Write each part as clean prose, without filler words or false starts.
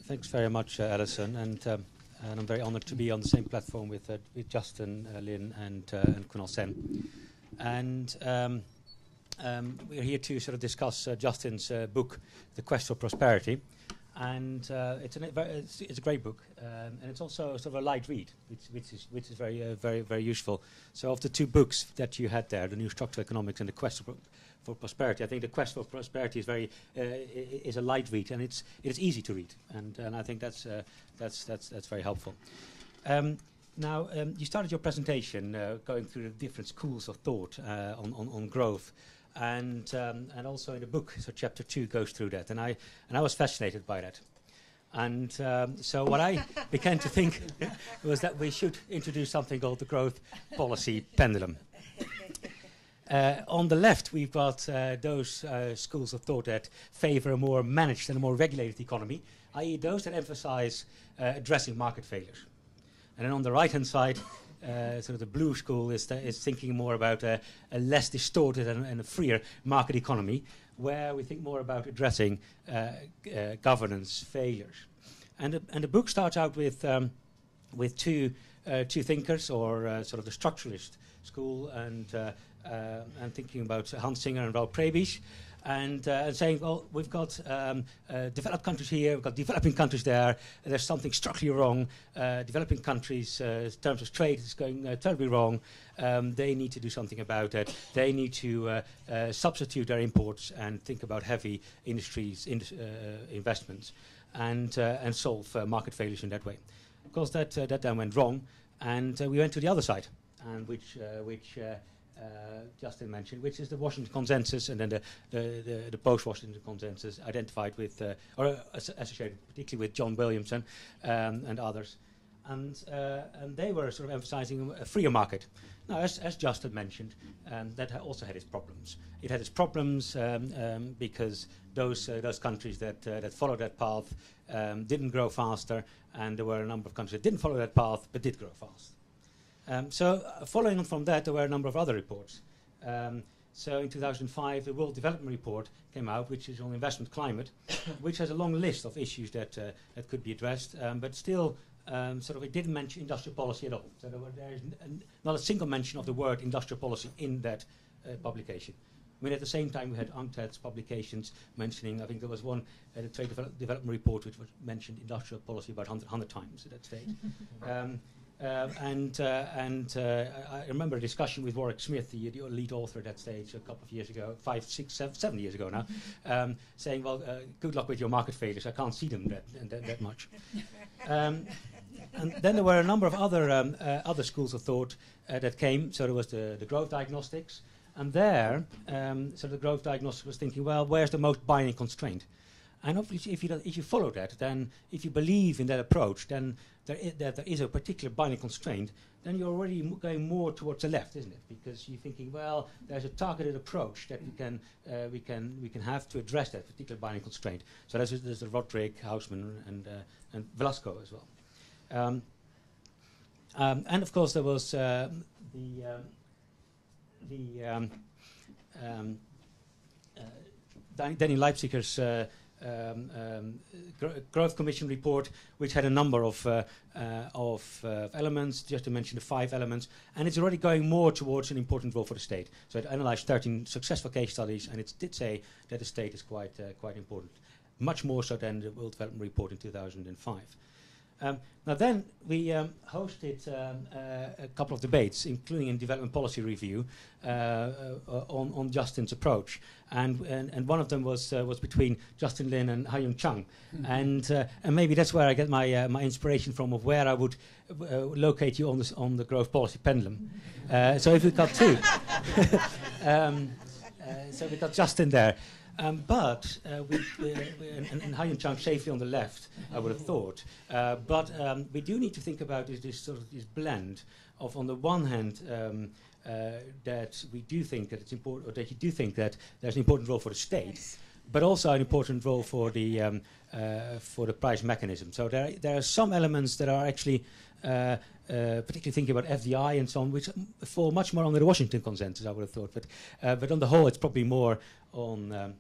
Thanks very much, Alison, and I'm very honoured to be on the same platform with Justin, Lin, and Kunal Sen. And we're here to sort of discuss Justin's book, The Quest for Prosperity. And it's a great book, and it's also sort of a light read, which is very useful. So of the two books that you had there, the New Structural Economics and The Quest for Prosperity, I think The Quest for Prosperity is a light read, and it's easy to read, and I think that's very helpful. Now you started your presentation going through the different schools of thought on growth. And also in the book, so chapter 2 goes through that, and I was fascinated by that. And so what I began to think was that we should introduce something called the growth policy pendulum. On the left, we've got those schools of thought that favor a more managed and a more regulated economy, i.e. those that emphasize addressing market failures. And then on the right-hand side, sort of the blue school is thinking more about a less distorted and a freer market economy, where we think more about addressing governance failures. And the book starts out with two thinkers, or sort of the structuralist school, and thinking about Hans Singer and Raoul Prebisch, and saying, well, we've got developed countries here, we've got developing countries there, there's something structurally wrong. Developing countries, in terms of trade, is going terribly wrong. They need to do something about it. They need to substitute their imports and think about heavy industries, investments, and solve market failures in that way. Of course, that then went wrong, and we went to the other side, and which Justin mentioned, which is the Washington Consensus, and then the post-Washington Consensus, identified with or associated particularly with John Williamson and others, and they were sort of emphasizing a freer market. Now, as Justin mentioned, that also had its problems. It had its problems because those countries that followed that path didn't grow faster, and there were a number of countries that didn't follow that path but did grow fast. So following on from that, there were a number of other reports. So in 2005, the World Development Report came out, which is on investment climate, which has a long list of issues that could be addressed, but still sort of it didn't mention industrial policy at all. So there is not a single mention of the word industrial policy in that publication. I mean, at the same time, we had UNCTAD's publications mentioning, I think there was one, the Trade Development Report, which mentioned industrial policy about 100 times at that stage. I remember a discussion with Warwick Smith, the lead author at that stage, a couple of years ago, 5, 6, 7 years ago now, saying, well, good luck with your market failures. I can't see them that much. And then there were a number of other schools of thought that came. So there was the growth diagnostics. And there, so the growth diagnostics was thinking, well, where's the most binding constraint? And obviously, if you follow that, then if you believe in that approach, then there is a particular binding constraint, then you're already going more towards the left, isn't it? Because you're thinking, well, there's a targeted approach that we can have to address that particular binding constraint. So there's the Roderick, Hausman, and Velasco as well. And of course, there was Danny Leipziger's Growth Commission report, which had a number of elements, just to mention the 5 elements, and it's already going more towards an important role for the state. So it analyzed 13 successful case studies, and it did say that the state is quite important, much more so than the World Development Report in 2005. Now then, we hosted a couple of debates, including in Development Policy Review, on Justin's approach, and one of them was between Justin Lin and Ha-Young Chang, and maybe that's where I get my inspiration from, of where I would locate you on the growth policy pendulum. So if we've got two, so we've got Justin there. But and Ha-Young Chang safely on the left, I would have thought. But we do need to think about this sort of this blend of, on the one hand, that we do think that it's important, or that you do think that there's an important role for the state, but also an important role for the price mechanism. So there are some elements that are actually, particularly thinking about FDI and so on, which fall much more under the Washington Consensus, I would have thought. But on the whole, it's probably more on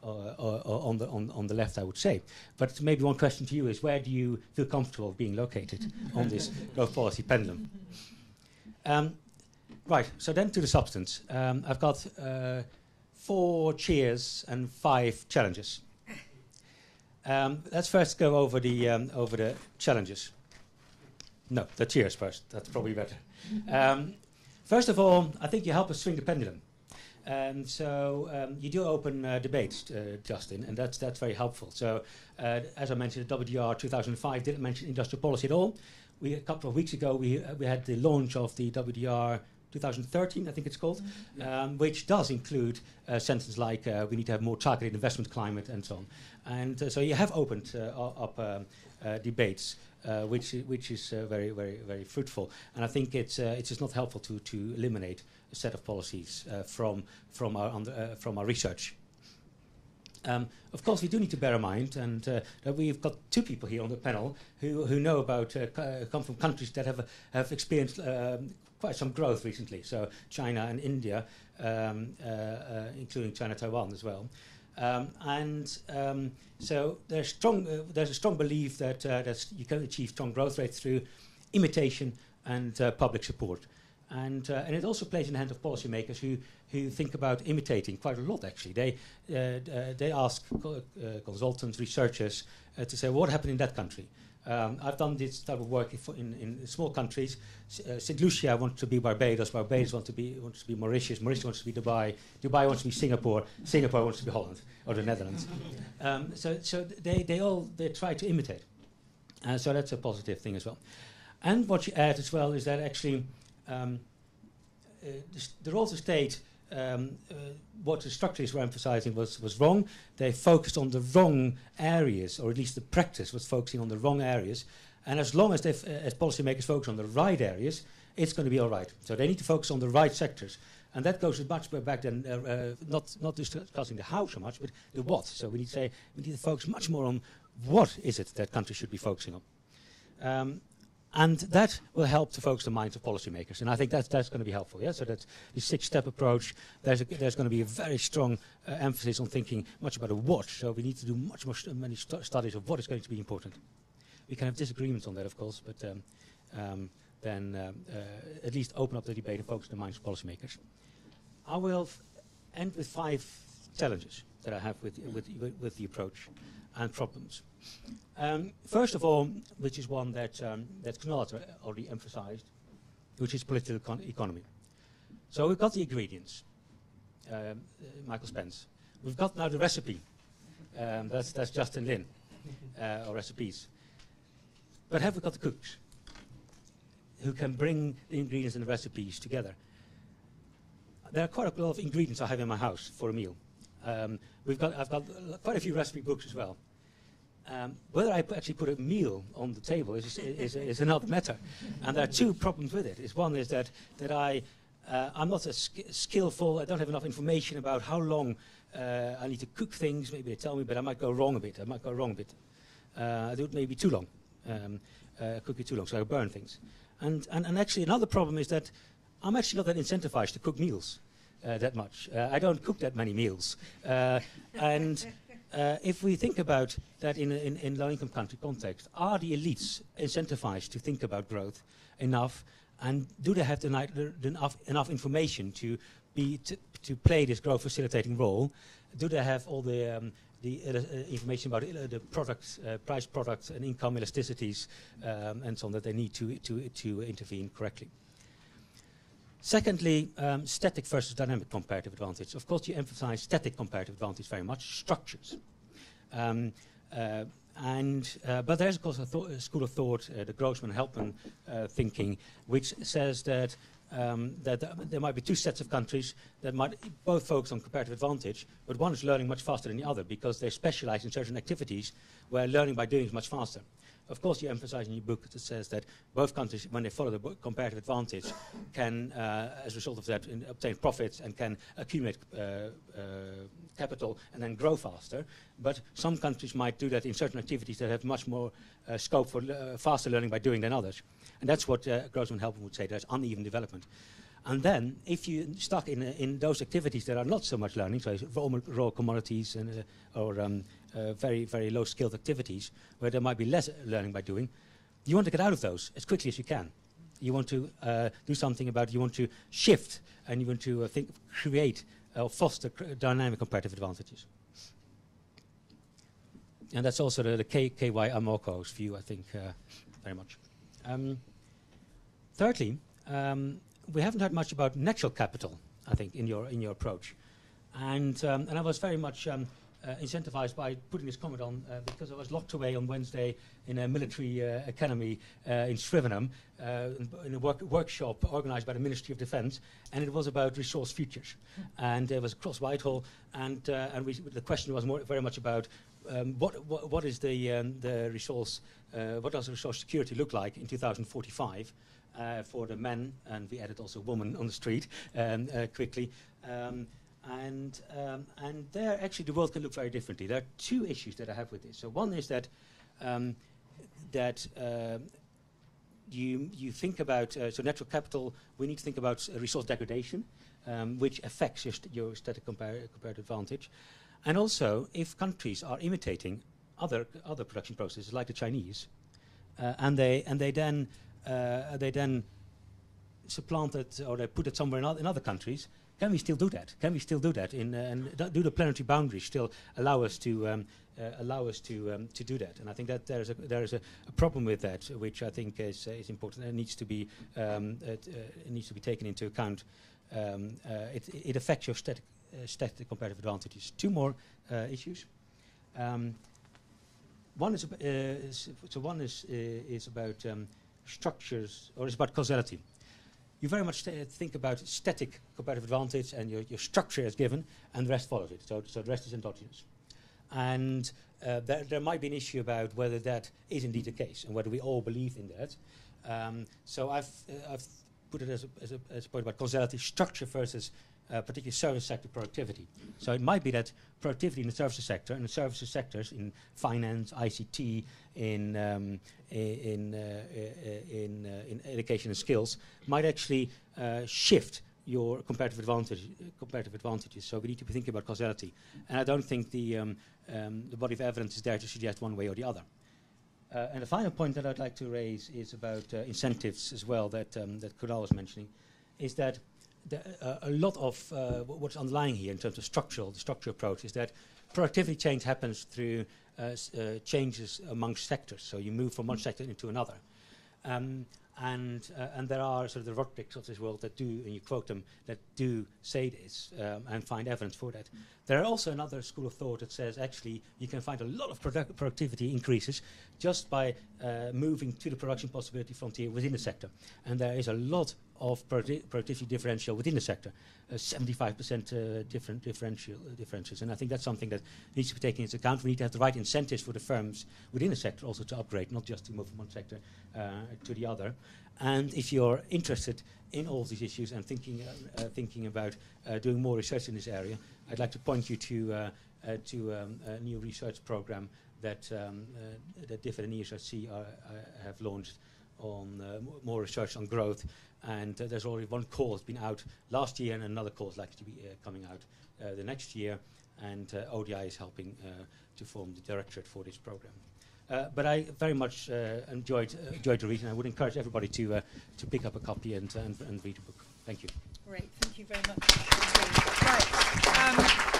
on the left, I would say. But maybe one question to you is, where do you feel comfortable being located on this growth policy pendulum? Right, so then to the substance. I've got 4 cheers and 5 challenges. Let's first go over the challenges. No, the cheers first. That's probably better. First of all, I think you help us swing the pendulum. So you do open debates, Justin, and that's very helpful. So as I mentioned, the WDR 2005 didn't mention industrial policy at all. A couple of weeks ago, we had the launch of the WDR 2013, I think it's called, which does include a sentence like we need to have more targeted investment climate and so on. And so you have opened up debates, which is very, very, very fruitful. And I think it's just not helpful to eliminate a set of policies from our research. Of course, we do need to bear in mind, and that we've got 2 people here on the panel who know about come from countries that have experienced quite some growth recently. So China and India, including China, Taiwan as well. So there's a strong belief that you can achieve strong growth rates through imitation and public support. And it also plays in the hand of policymakers who think about imitating quite a lot, actually. They ask consultants, researchers to say, what happened in that country? I've done this type of work in small countries. St. Lucia wants to be Barbados. Barbados wants to be Mauritius. Mauritius wants to be Dubai. Dubai wants to be Singapore. Singapore wants to be Holland or the Netherlands. So they try to imitate. So that's a positive thing as well. And what you add as well is that actually the role of the state, what the structures were emphasizing was wrong. They focused on the wrong areas, or at least the practice was focusing on the wrong areas. And as long as policymakers focus on the right areas, it's going to be all right. So they need to focus on the right sectors. And that goes much back than not discussing the how so much, but the what. So we need to focus much more on what is it that countries should be focusing on. And that will help to focus the minds of policymakers. And I think that's going to be helpful. Yeah? So that's the 6-step approach. There's going to be a very strong emphasis on thinking much about the what. So we need to do many studies of what is going to be important. We can have disagreements on that, of course, but then at least open up the debate and focus the minds of policymakers. I will end with 5 challenges that I have with the approach and problems. First of all, which is one that Knol already emphasized, which is political economy. So we've got the ingredients, Michael Spence. We've got now the recipe. That's Justin Lin, or recipes. But have we got the cooks who can bring the ingredients and the recipes together? There are quite a lot of ingredients I have in my house for a meal. I've got quite a few recipe books as well. Whether I actually put a meal on the table is another matter. And there are 2 problems with it. One is that I'm not as skillful. I don't have enough information about how long I need to cook things. Maybe they tell me, but I might go wrong a bit. I do it maybe too long. Cook it too long, so I burn things. And actually another problem is that I'm actually not that incentivized to cook meals that much. I don't cook that many meals. If we think about that in low-income country context, are the elites incentivized to think about growth enough, and do they have enough information to play this growth facilitating role? Do they have all the information about the products, price products, and income elasticities, and so on that they need to intervene correctly? Secondly, static versus dynamic comparative advantage. Of course, you emphasize static comparative advantage very much, structures. But there's, of course, a school of thought, the Grossman-Helpman thinking, which says that there might be 2 sets of countries that might both focus on comparative advantage, but one is learning much faster than the other because they specialize in certain activities where learning by doing is much faster. Of course, you emphasize in your book that says that both countries, when they follow the comparative advantage, can, as a result of that, obtain profits and can accumulate capital and then grow faster. But some countries might do that in certain activities that have much more scope for faster learning by doing than others. And that's what Grossman-Helpman would say, there's uneven development. And then, if you're stuck in those activities that are not so much learning, so raw commodities and or very, very low-skilled activities, where there might be less learning by doing, you want to get out of those as quickly as you can. You want to do something about, you want to shift, and you want to create or foster dynamic comparative advantages. And that's also the KY Amoko's view, I think, very much. Thirdly, we haven't heard much about natural capital, I think, in your approach. And I was very much incentivized by putting this comment on because I was locked away on Wednesday in a military academy in Srivenham in a workshop organized by the Ministry of Defence, and it was about resource futures. And it was across Whitehall, and the question was very much about what is the resource, what does resource security look like in 2045 for the men, and we added also women on the street quickly. And there, actually, the world can look very differently. There are two issues that I have with this. So one is that you think about so natural capital. We need to think about resource degradation, which affects your static comparative advantage, and also if countries are imitating other production processes like the Chinese, and they then supplant it or they put it somewhere in other countries. Can we still do that? Can we still do that? And do the planetary boundaries still allow us to do that? And I think that there is a problem with that, which I think is important and needs to be taken into account. It affects your static comparative advantages. Two more issues. One is about structures, or it's about causality. You very much think about static comparative advantage, and your structure is given, and the rest follows it. So the rest is endogenous. And there might be an issue about whether that is indeed the case, and whether we all believe in that. So I've put it as a point about causality, structure versus particularly service sector productivity. So it might be that productivity in the services sector, and the services sectors in finance, ICT, in education and skills, might actually shift your comparative advantages. So we need to be thinking about causality, and I don't think the body of evidence is there to suggest one way or the other. And the final point that I'd like to raise is about incentives as well, that Kunal was mentioning, is that a lot of what's underlying here in terms of the structural approach is that productivity change happens through changes amongst sectors. So you move from one sector into another. And there are sort of the Rotricks of this world that do, and you quote them, that do say this and find evidence for that. There are also another school of thought that says actually you can find a lot of productivity increases just by moving to the production possibility frontier within the sector. And there is a lot of productivity differential within the sector, 75% differentials. And I think that's something that needs to be taken into account. We need to have the right incentives for the firms within the sector also to upgrade, not just to move from one sector to the other. And if you're interested in all these issues and thinking about doing more research in this area, I'd like to point you to a new research program that DIF and ESRC have launched on more research on growth. And there's already one course been out last year, and another course likely to be coming out the next year. And ODI is helping to form the directorate for this program. But I very much enjoyed the reading. I would encourage everybody to pick up a copy and read the book. Thank you. Great, thank you very much. Right.